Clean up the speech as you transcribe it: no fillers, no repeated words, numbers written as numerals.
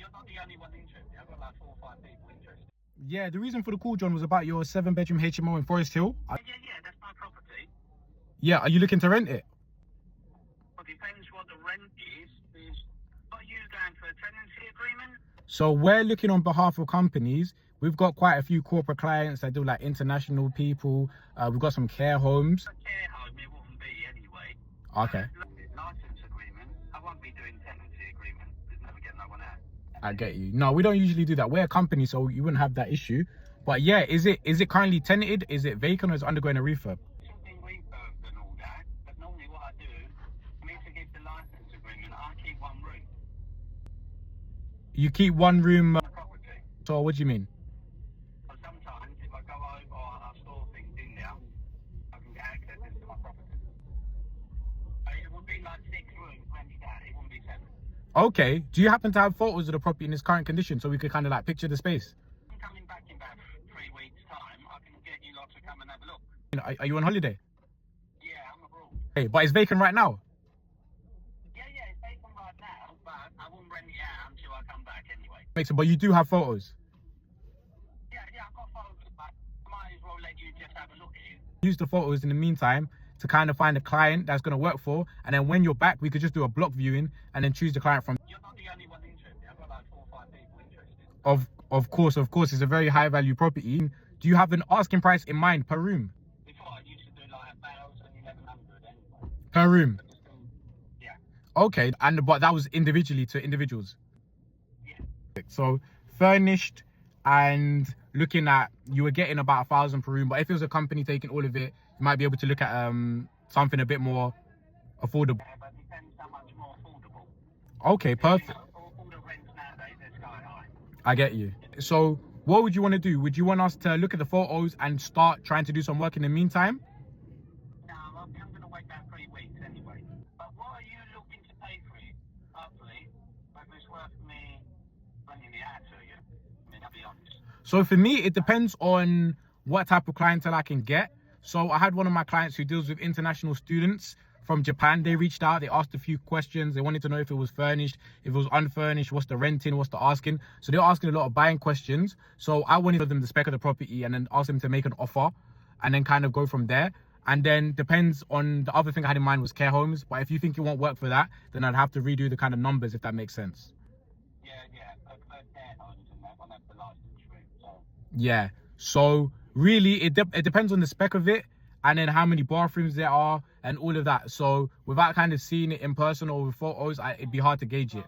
You're not the only one interested. I've got like 4 or 5 people interested. Yeah, the reason for the call, John, was about your 7-bedroom HMO in Forest Hill. Yeah, that's my property. Yeah, are you looking to rent it? Well, depends what the rent is. Are you going for a tenancy agreement? So we're looking on behalf of companies. We've got quite a few corporate clients that do like international people. We've got some care homes. A care home, it wouldn't be anyway. Okay, License agreement. I won't be doing tenancy agreement. There's never get no one out. I get you. No, we don't usually do that. We're a company, so you wouldn't have that issue. But yeah, is it currently tenanted? Is it vacant, or is it undergoing a refurb? Something refurbed and all that. But normally what I do, for me to get the license agreement, I keep one room You keep one room. on the property. So what do you mean? But sometimes if I go over or I store things in there, I can get access into my property. It would be like 6 rooms rented out. It wouldn't be 7. Okay. Do you happen to have photos of the property in its current condition so we could kind of like picture the space? I'm coming back in about 3 weeks' time. I can get you lot to come and have a look. Are you on holiday? Yeah, I'm abroad. Hey, but it's vacant right now. Yeah, it's vacant right now, but I won't rent it out until I come back anyway. Makes it, but you do have photos. Yeah, I've got photos, but I might as well let you just have a look at it. Use the photos in the meantime to kind of find a client that's going to work for, and then when you're back, we could just do a block viewing and then choose the client from. You're not the only one interested. I've got like 4 or 5 people interested. Of course, it's a very high value property. Do you have an asking price in mind per room? Before I used to do like 1,000, 1,100 anyway. Per room. But still, yeah. Okay, but that was individually to individuals. Yeah. So furnished, and looking at, you were getting about 1,000 per room, but if it was a company taking all of it, you might be able to look at something a bit more affordable. Yeah, but depends how much more affordable. Okay, perfect. All the rents nowadays are sky high. I get you. So what would you want to do? Would you want us to look at the photos and start trying to do some work in the meantime? No, I'm going to wait about 3 weeks anyway. But what are you looking to pay for it, roughly? Whether it's worth me renting it out to you? I mean, I'll be honest. So for me, it depends on what type of clientele I can get. So I had one of my clients who deals with international students from Japan. They reached out, they asked a few questions. They wanted to know if it was furnished, if it was unfurnished, what's the renting, what's the asking. So they were asking a lot of buying questions. So I wanted to give them the spec of the property and then ask them to make an offer and then kind of go from there. And then depends on, the other thing I had in mind was care homes. But if you think it won't work for that, then I'd have to redo the kind of numbers, if that makes sense. Yeah. Care homes and that one have the license route, so. Yeah. So really, it depends on the spec of it, and then how many bathrooms there are and all of that. So without kind of seeing it in person or with photos, it'd be hard to gauge it.